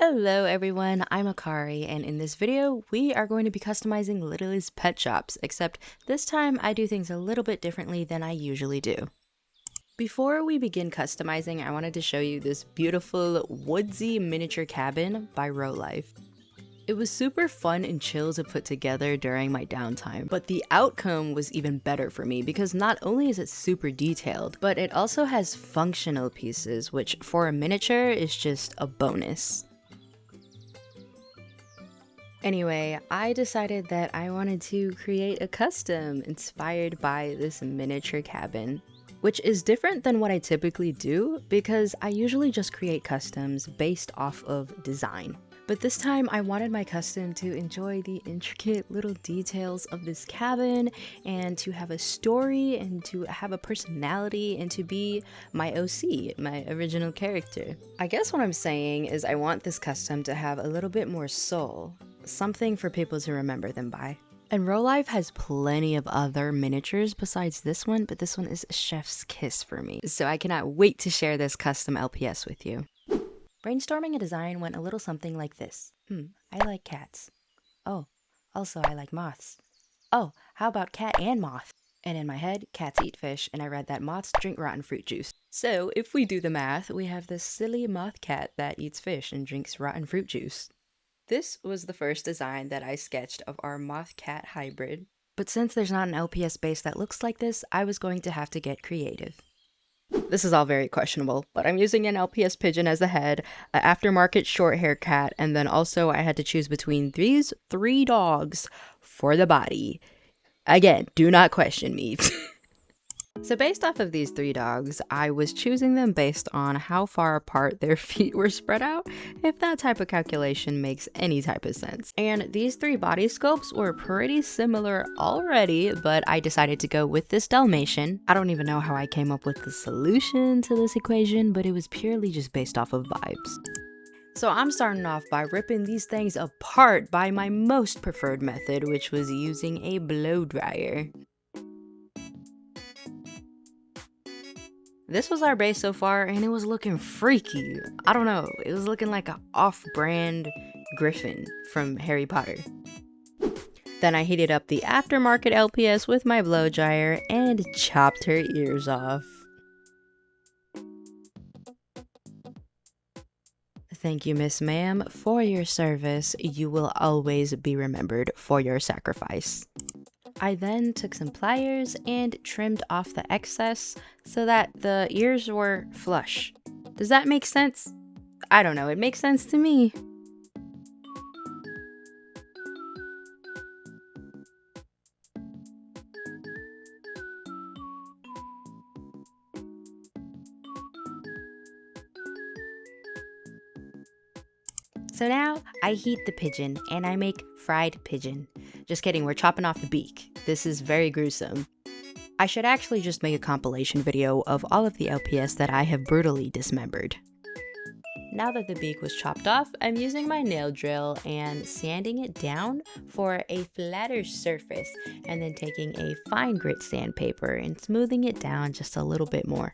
Hello everyone, I'm Akari, and in this video we are going to be customizing Littlest pet shops, except this time I do things a little bit differently than I usually do. Before we begin customizing, I wanted to show you this beautiful woodsy miniature cabin by Rolife. It was super fun and chill to put together during my downtime, but the outcome was even better for me because not only is it super detailed, but it also has functional pieces, which for a miniature is just a bonus. Anyway, I decided that I wanted to create a custom inspired by this miniature cabin, which is different than what I typically do because I usually just create customs based off of design. But this time I wanted my custom to enjoy the intricate little details of this cabin and to have a story and to have a personality and to be my OC, my original character. I guess what I'm saying is I want this custom to have a little bit more soul. Something for people to remember them by. And Rolife has plenty of other miniatures besides this one, but this one is chef's kiss for me. So I cannot wait to share this custom LPS with you. Brainstorming a design went a little something like this. I like cats. Oh, also I like moths. Oh, how about cat and moth? And in my head, cats eat fish, and I read that moths drink rotten fruit juice. So if we do the math, we have this silly moth cat that eats fish and drinks rotten fruit juice. This was the first design that I sketched of our Moth Cat hybrid, but since there's not an LPS base that looks like this, I was going to have to get creative. This is all very questionable, but I'm using an LPS Pigeon as the head, an aftermarket short hair cat, and then also I had to choose between these 3 dogs for the body. Again, do not question me. So based off of these 3 dogs, I was choosing them based on how far apart their feet were spread out, if that type of calculation makes any type of sense. And these 3 body sculpts were pretty similar already, but I decided to go with this Dalmatian. I don't even know how I came up with the solution to this equation, but it was purely just based off of vibes. So I'm starting off by ripping these things apart by my most preferred method, which was using a blow dryer. This was our base so far, and it was looking freaky. I don't know, it was looking like an off-brand griffin from Harry Potter. Then I heated up the aftermarket LPS with my blow dryer and chopped her ears off. Thank you, Miss Ma'am, for your service. You will always be remembered for your sacrifice. I then took some pliers and trimmed off the excess so that the ears were flush. Does that make sense? I don't know, it makes sense to me. So now I heat the pigeon and I make fried pigeon. Just kidding, we're chopping off the beak. This is very gruesome. I should actually just make a compilation video of all of the LPS that I have brutally dismembered. Now that the beak was chopped off, I'm using my nail drill and sanding it down for a flatter surface, and then taking a fine grit sandpaper and smoothing it down just a little bit more.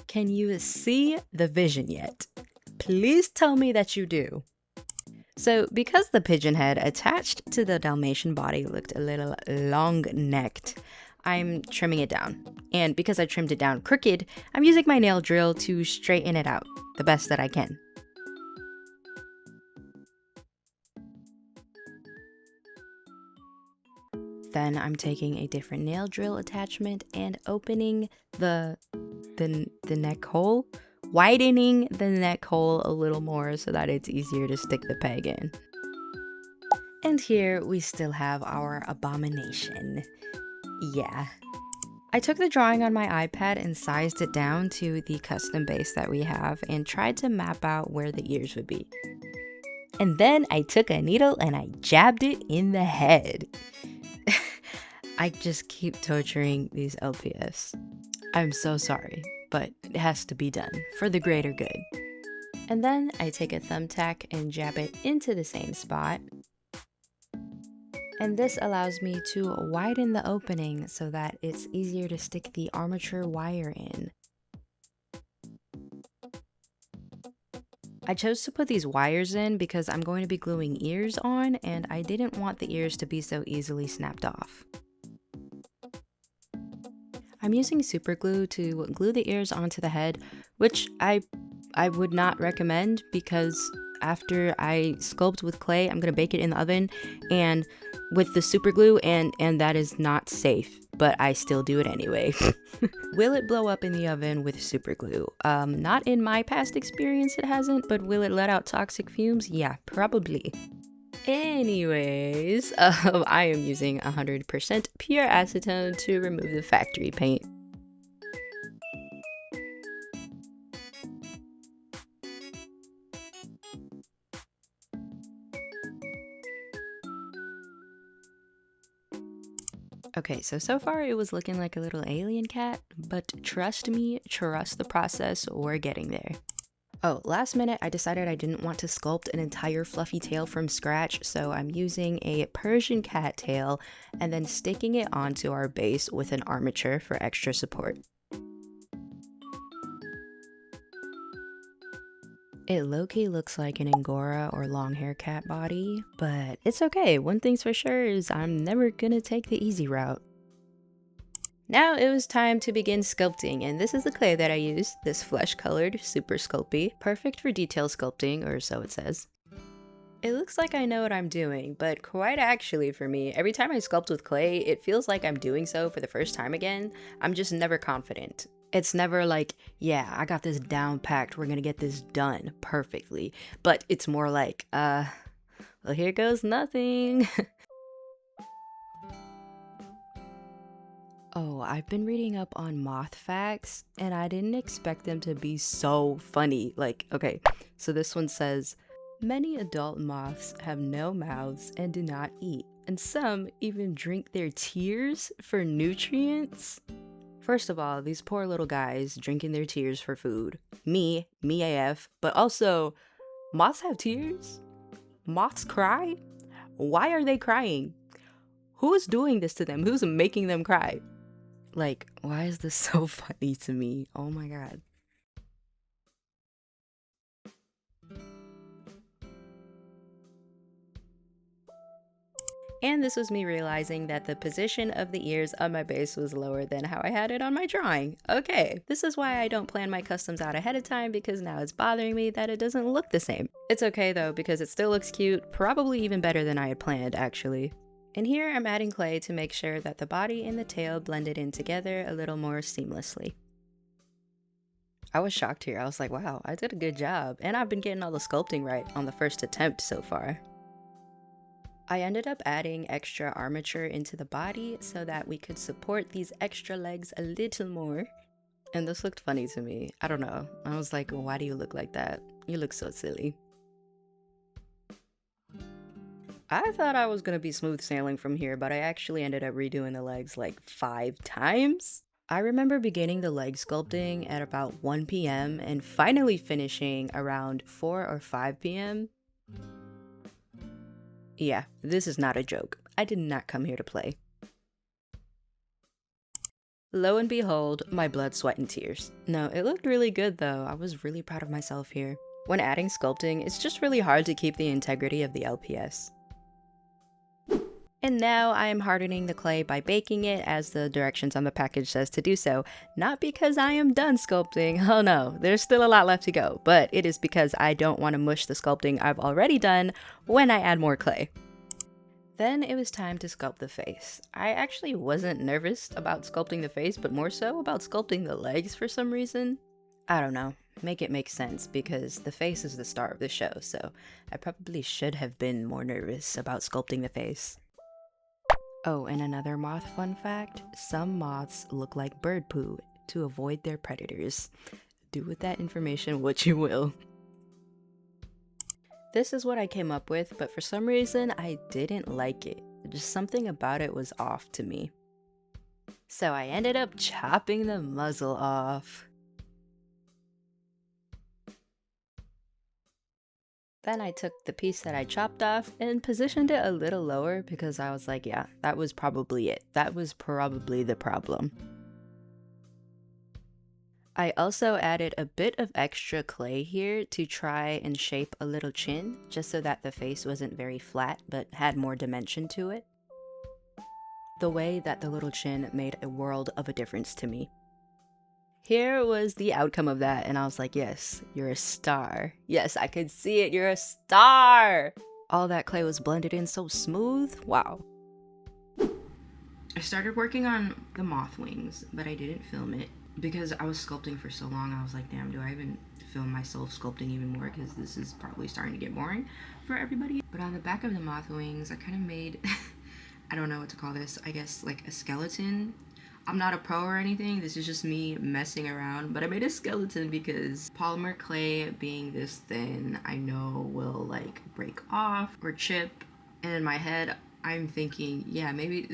Can you see the vision yet? Please tell me that you do. So because the pigeon head attached to the Dalmatian body looked a little long-necked, I'm trimming it down. And because I trimmed it down crooked, I'm using my nail drill to straighten it out the best that I can. Then I'm taking a different nail drill attachment and opening the neck hole, widening the neck hole a little more so that it's easier to stick the peg in. And here we still have our abomination. Yeah. I took the drawing on my iPad and sized it down to the custom base that we have and tried to map out where the ears would be. And then I took a needle and I jabbed it in the head. I just keep torturing these LPS. I'm so sorry, but it has to be done for the greater good. And then I take a thumbtack and jab it into the same spot. And this allows me to widen the opening so that it's easier to stick the armature wire in. I chose to put these wires in because I'm going to be gluing ears on, and I didn't want the ears to be so easily snapped off. I'm using super glue to glue the ears onto the head, which I would not recommend because after I sculpt with clay, I'm gonna bake it in the oven and with the super glue, and that is not safe, but I still do it anyway. Will it blow up in the oven with super glue? Not in my past experience it hasn't, but will it let out toxic fumes? Yeah, probably. Anyways, I am using 100% pure acetone to remove the factory paint. Okay, so far it was looking like a little alien cat, but trust me, trust the process, we're getting there. Oh, last minute I decided I didn't want to sculpt an entire fluffy tail from scratch, so I'm using a Persian cat tail and then sticking it onto our base with an armature for extra support. It low-key looks like an Angora or long hair cat body, but it's okay. One thing's for sure is I'm never gonna take the easy route. Now it was time to begin sculpting, and this is the clay that I used, this flesh-colored Super Sculpey, perfect for detail sculpting, or so it says. It looks like I know what I'm doing, but quite actually for me, every time I sculpt with clay, it feels like I'm doing so for the first time again. I'm just never confident. It's never like, yeah, I got this down packed, we're gonna get this done perfectly. But it's more like, well, here goes nothing. Oh, I've been reading up on moth facts, and I didn't expect them to be so funny. Like, okay, so this one says, many adult moths have no mouths and do not eat, and some even drink their tears for nutrients. First of all, these poor little guys drinking their tears for food. Me AF, but also, moths have tears? Moths cry? Why are they crying? Who's doing this to them? Who's making them cry? Like, why is this so funny to me? Oh my god. And this was me realizing that the position of the ears on my base was lower than how I had it on my drawing. Okay, this is why I don't plan my customs out ahead of time, because now it's bothering me that it doesn't look the same. It's okay though, because it still looks cute, probably even better than I had planned actually. And here I'm adding clay to make sure that the body and the tail blended in together a little more seamlessly. I was shocked here. I was like, wow, I did a good job. And I've been getting all the sculpting right on the first attempt so far. I ended up adding extra armature into the body so that we could support these extra legs a little more. And this looked funny to me. I don't know. I was like, why do you look like that? You look so silly. I thought I was gonna be smooth sailing from here, but I actually ended up redoing the legs like 5 times. I remember beginning the leg sculpting at about 1 p.m. and finally finishing around 4 or 5 p.m. Yeah, this is not a joke. I did not come here to play. Lo and behold, my blood, sweat, and tears. No, it looked really good though. I was really proud of myself here. When adding sculpting, it's just really hard to keep the integrity of the LPS. And now I am hardening the clay by baking it as the directions on the package says to do so. Not because I am done sculpting, oh no, there's still a lot left to go, but it is because I don't want to mush the sculpting I've already done when I add more clay. Then it was time to sculpt the face. I actually wasn't nervous about sculpting the face, but more so about sculpting the legs for some reason. I don't know, make it make sense because the face is the star of the show, so I probably should have been more nervous about sculpting the face. Oh, and another moth fun fact, some moths look like bird poo to avoid their predators. Do with that information what you will. This is what I came up with, but for some reason I didn't like it. Just something about it was off to me. So I ended up chopping the muzzle off. Then I took the piece that I chopped off and positioned it a little lower because I was like, yeah, that was probably it. That was probably the problem. I also added a bit of extra clay here to try and shape a little chin, just so that the face wasn't very flat but had more dimension to it. The way that the little chin made a world of a difference to me. Here was the outcome of that, and I was like, yes, you're a star. Yes, I could see it, you're a star! All that clay was blended in so smooth, wow. I started working on the moth wings, but I didn't film it because I was sculpting for so long. I was like, damn, do I even film myself sculpting even more? Because this is probably starting to get boring for everybody. But on the back of the moth wings, I kind of made, I don't know what to call this, I guess like a skeleton. I'm not a pro or anything, this is just me messing around, but I made a skeleton because polymer clay being this thin, I know will like break off or chip. And in my head, I'm thinking, yeah, maybe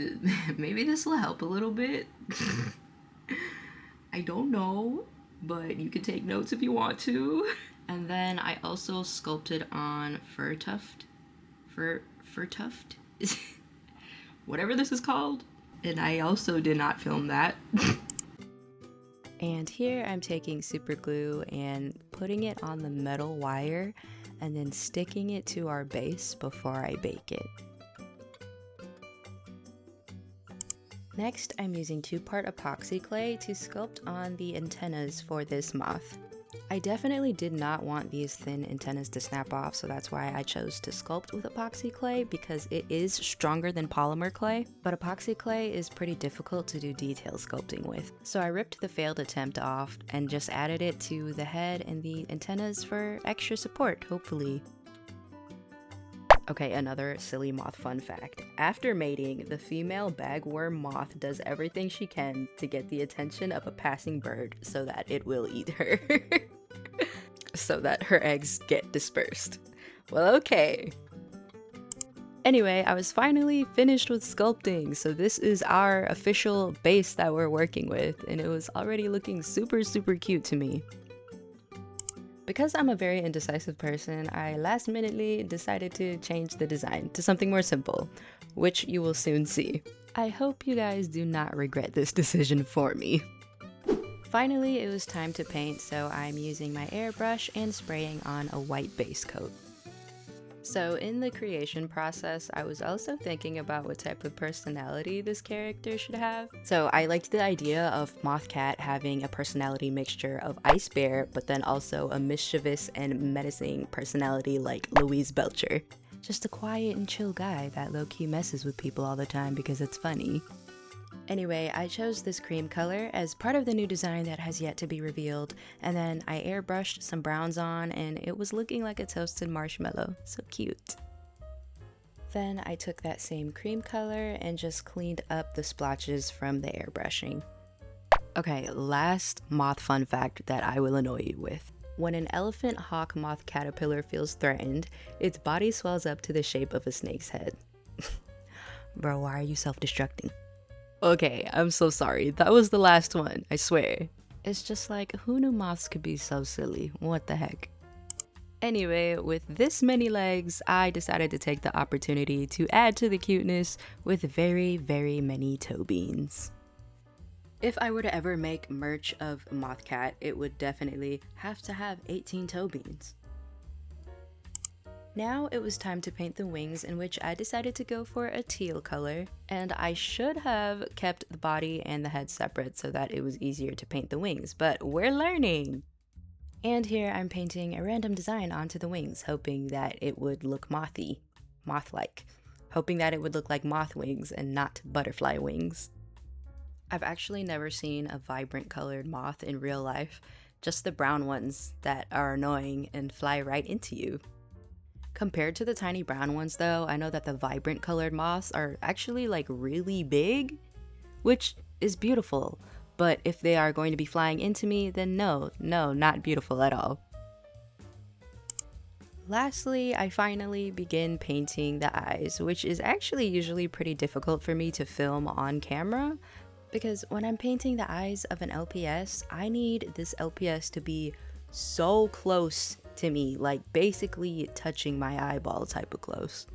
this will help a little bit. I don't know, but you can take notes if you want to. And then I also sculpted on fur tuft, whatever this is called. And I also did not film that. And here I'm taking super glue and putting it on the metal wire and then sticking it to our base before I bake it. Next, I'm using 2-part epoxy clay to sculpt on the antennas for this moth. I definitely did not want these thin antennas to snap off, so that's why I chose to sculpt with epoxy clay, because it is stronger than polymer clay, but epoxy clay is pretty difficult to do detail sculpting with. So I ripped the failed attempt off and just added it to the head and the antennas for extra support, hopefully. Okay, another silly moth fun fact. After mating, the female bagworm moth does everything she can to get the attention of a passing bird so that it will eat her. So that her eggs get dispersed. Well, okay. Anyway, I was finally finished with sculpting, so this is our official base that we're working with, and it was already looking super cute to me. Because I'm a very indecisive person, I last-minutely decided to change the design to something more simple, which you will soon see. I hope you guys do not regret this decision for me. Finally, it was time to paint, so I'm using my airbrush and spraying on a white base coat. So in the creation process, I was also thinking about what type of personality this character should have. So I liked the idea of Moth Cat having a personality mixture of Ice Bear, but then also a mischievous and menacing personality like Louise Belcher. Just a quiet and chill guy that low-key messes with people all the time because it's funny. Anyway, I chose this cream color as part of the new design that has yet to be revealed, and then I airbrushed some browns on and it was looking like a toasted marshmallow. So cute. Then I took that same cream color and just cleaned up the splotches from the airbrushing. Okay, last moth fun fact that I will annoy you with. When an elephant hawk moth caterpillar feels threatened, its body swells up to the shape of a snake's head. Bro, why are you self-destructing? Okay, I'm so sorry. That was the last one, I swear. It's just like, who knew moths could be so silly? What the heck? Anyway, with this many legs, I decided to take the opportunity to add to the cuteness with very many toe beans. If I were to ever make merch of Moth Cat, it would definitely have to have 18 toe beans. Now it was time to paint the wings, in which I decided to go for a teal color, and I should have kept the body and the head separate so that it was easier to paint the wings, but we're learning! And here I'm painting a random design onto the wings, hoping that it would look mothy, moth-like, hoping that it would look like moth wings and not butterfly wings. I've actually never seen a vibrant colored moth in real life, just the brown ones that are annoying and fly right into you. Compared to the tiny brown ones though, I know that the vibrant colored moths are actually like really big, which is beautiful, but if they are going to be flying into me, then no, not beautiful at all. Lastly, I finally begin painting the eyes, which is actually usually pretty difficult for me to film on camera, because when I'm painting the eyes of an LPS, I need this LPS to be so close to me, like basically touching my eyeball type of close.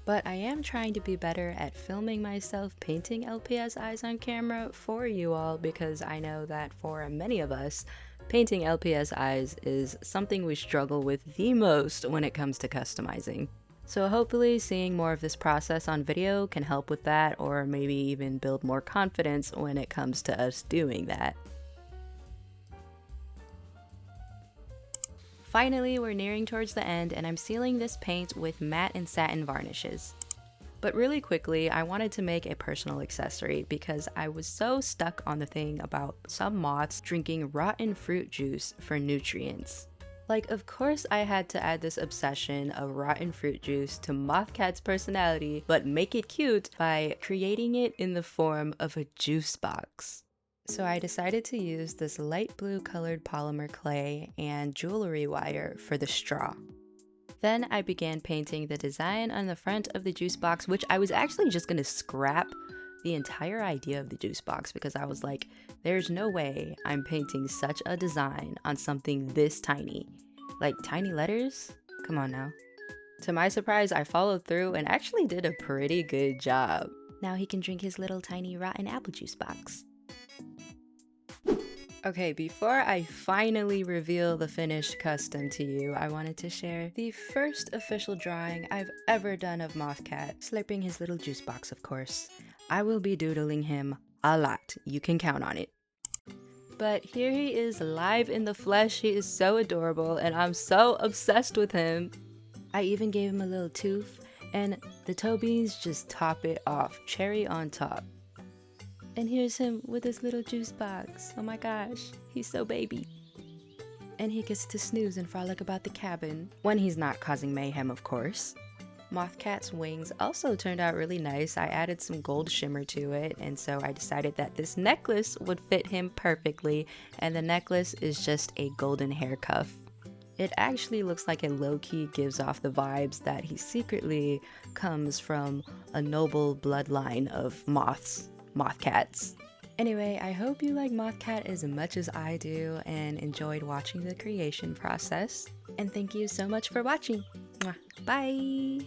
But I am trying to be better at filming myself painting LPS eyes on camera for you all, because I know that for many of us, painting LPS eyes is something we struggle with the most when it comes to customizing. So hopefully seeing more of this process on video can help with that, or maybe even build more confidence when it comes to us doing that. Finally, we're nearing towards the end and I'm sealing this paint with matte and satin varnishes. But really quickly, I wanted to make a personal accessory because I was so stuck on the thing about some moths drinking rotten fruit juice for nutrients. Like, of course I had to add this obsession of rotten fruit juice to Moth Cat's personality, but make it cute by creating it in the form of a juice box. So I decided to use this light blue colored polymer clay and jewelry wire for the straw. Then I began painting the design on the front of the juice box, which I was actually just gonna scrap the entire idea of the juice box because I was like, there's no way I'm painting such a design on something this tiny. Like tiny letters? Come on now. To my surprise, I followed through and actually did a pretty good job. Now he can drink his little tiny rotten apple juice box. Okay, before I finally reveal the finished custom to you, I wanted to share the first official drawing I've ever done of Moth Cat, slurping his little juice box, of course. I will be doodling him a lot, you can count on it. But here he is live in the flesh. He is so adorable and I'm so obsessed with him. I even gave him a little tooth and the toe beans just top it off, cherry on top. And here's him with his little juice box. Oh my gosh, he's so baby. And he gets to snooze and frolic about the cabin, when he's not causing mayhem, of course. Moth Cat's wings also turned out really nice. I added some gold shimmer to it, and so I decided that this necklace would fit him perfectly, and the necklace is just a golden hair cuff. It actually looks like it low-key gives off the vibes that he secretly comes from a noble bloodline of moth cats. Anyway, I hope you like Moth Cat as much as I do and enjoyed watching the creation process. And thank you so much for watching. Mwah. Bye!